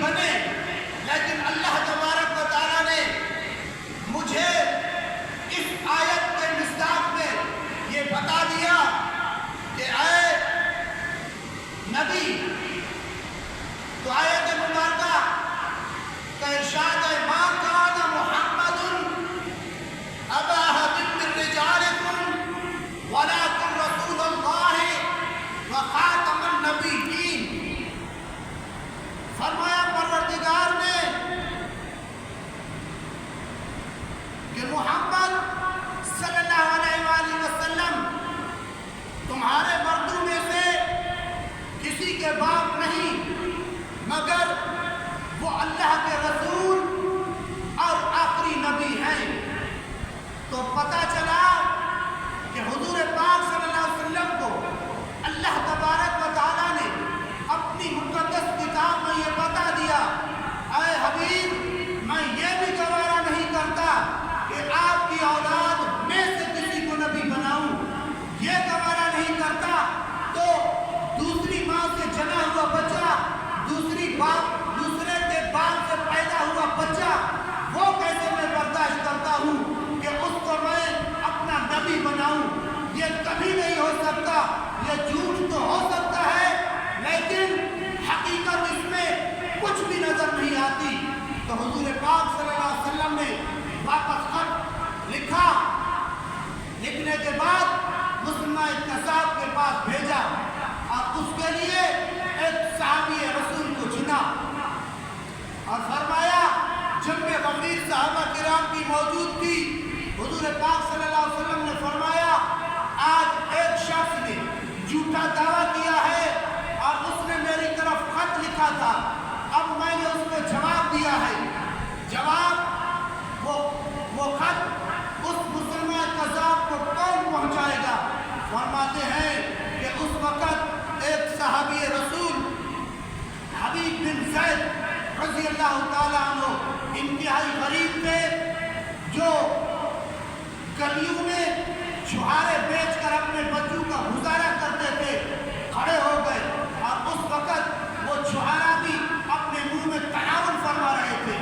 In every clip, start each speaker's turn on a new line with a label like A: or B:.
A: بنے، لیکن اللہ تبارک و تعالیٰ نے مجھے اس آیت کے مصداق میں یہ بتا دیا کہ اے نبی، تو آیت مبارکہ کا ارشاد ہے ما کان محمد ابا احد من رجالکم ولکن رسول اللہ وخاتم النبیین۔ فرمایا پروردگار نے کہ محمد صلی اللہ علیہ وآلہ وسلم تمہارے مردوں میں سے کسی کے باپ نہیں، مگر وہ اللہ کے رسول اور آخری نبی ہیں۔ تو پتہ چلا کہ حضور پاک صلی اللہ علیہ وسلم کو اللہ تبارک و تعالیٰ نے اپنی مقدس کتاب میں یہ بتا دیا، اے حبیب میں یہ بھی گوارا نہیں کرتا کہ آپ کی اولاد میں سے کسی کو نبی بناؤں، یہ گوارا نہیں کرتا، تو دوسری ماں سے جنا ہوا بچہ، دوسرے کے باپ سے پیدا ہوا بچہ، وہ کیسے میں برداشت کرتا ہوں کہ اس کو میں اپنا نبی بناؤں؟ یہ کبھی نہیں ہو سکتا۔ یہ جھوٹ تو ہو سکتا ہے لیکن حقیقت اس میں کچھ بھی نظر نہیں آتی۔ تو حضور پاک صلی اللہ علیہ وسلم نے واپس خط لکھا، لکھنے کے بعد مسلمان قصاب کے پاس بھیجا اور اس کے لیے ایک صحابی رسول کو چنا اور فرمایا، جب میں غفیر صحابہ کرام کی موجود تھی، حضور پاک صلی اللہ علیہ وسلم نے فرمایا آج ایک شخص نے جھوٹا دعویٰ کیا ہے اور اس نے میری طرف خط لکھا تھا، اب میں نے اس کو جواب دیا ہے۔ جواب وہ خط اس مسلمان قذاب کو کون پہنچائے گا؟ فرماتے ہیں کہ اس وقت ایک صحابی رسول حبیب بن زید رضی اللہ تعالیٰ عنہ انتہائی غریب تھے، جو گلیوں میں چھہارے بیچ کر اپنے بچوں کا گزارا کرتے تھے، کھڑے ہو گئے اور اس وقت وہ چھہارا بھی اپنے منہ میں تناول فرما رہے تھے،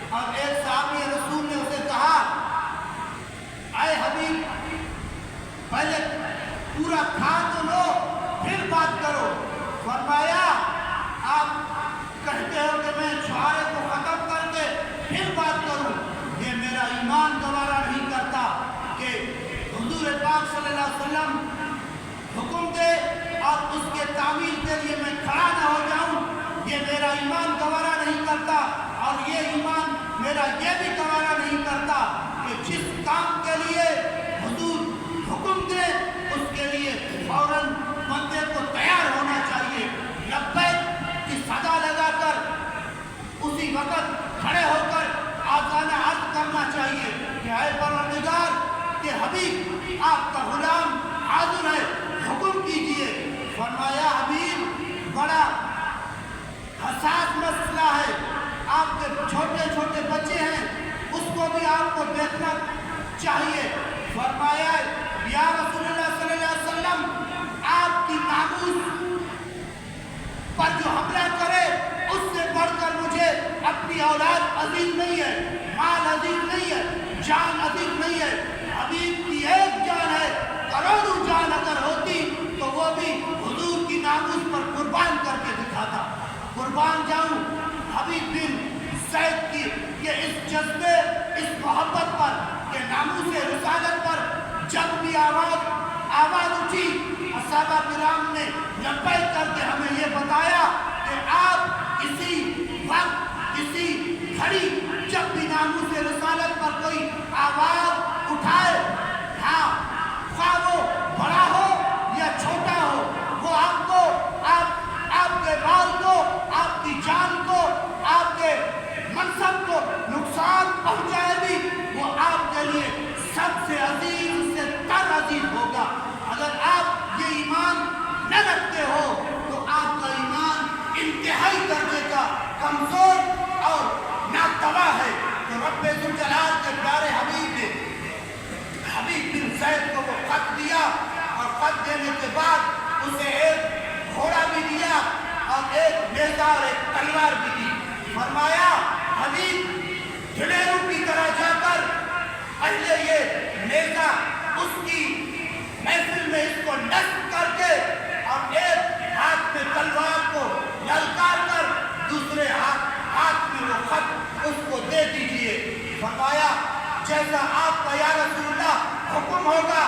A: اور ایک صحابی رسول نے اسے کہا، اے حبیب پہلے پورا کھا تو لو پھر بات کرو۔ فرمایا آپ کہتے ہو کہ میں چھہارے کو ختم کر کے پھر بات کروں، یہ میرا ایمان گوارا نہیں کرتا کہ حضور پاک صلی اللہ علیہ وسلم حکم دے اور اس کے تعمیل کے لیے میں کھڑا نہ ہو جاؤں، یہ میرا ایمان گوارا نہیں کرتا، اور یہ ایمان میرا یہ بھی گوارا نہیں کرتا کہ جس کام کے لیے حضور حکم دے اس کے لیے فوراً بندے کو تیار ہونا چاہیے، لبیک کی صدا لگا کر اسی وقت کھڑے ہو کر آذان عرض کرنا چاہیے کہ اے پروردگار کہ حبیب آپ کا غلام حاضر ہے، حکم کیجئے۔ فرمایا حبیب بڑا حساس مسئلہ ہے، آپ کے چھوٹے چھوٹے بچے ہیں، اس کو بھی آپ کو دیکھنا چاہیے۔ فرمایا یا رسول اللہ صلی اللہ علیہ وسلم آپ کی ناموس پر جو حملہ کرے اس سے بڑھ کر مجھے اپنی اولاد عزیز نہیں ہے، مال عزیز نہیں ہے، جان عزیز نہیں ہے۔ حبیب کی ایک جان ہے، کروڑوں جان اگر ہوتی تو وہ بھی حضور کی ناموس پر قربان کر کے دکھاتا، قربان جاؤں۔ حبیب بن زید کی یہ اس جذبے، اس محبت پر کہ ناموس رسالت پر جب بھی آواز اٹھی، صحابہ کرام نے لبیک کر کے ہمیں یہ بتایا کہ آپ اسی وقت، اسی گھڑی جب بھی ناموس رسالت پر کوئی آواز اٹھائے، ہاں خواہ وہ بڑا ہو یا چھوٹا ہو، وہ آپ کو، آپ کے مال کو، آپ کی جان کو، آپ کے منصب کو نقصان پہنچائے بھی، وہ آپ کے لیے سب سے عزیز، سے تر عزیز ہوگا۔ اگر آپ یہ ایمان نہ رکھتے ہو تو آپ کا ایمان انتہائی درجے کا کمزور اور ناتوا ہے۔ تو رب ذوالجلال کے پیارے حبیب نے حبیب بن زید کو وہ خط دیا، اور خط دینے کے بعد اسے ایک گھوڑا بھی دیا اور ایک نیزہ اور ایک تلوار بھی دی۔ پہلے یہ نیزہ اس کی محفل میں اس کو نصب کر کے اور ایک ہاتھ میں تلوار کو للکار کر دوسرے ہاتھ میں وہ خط اس کو دے دیجئے۔ فرمایا جیسا آپ کا یا رسول اللہ حکم ہوگا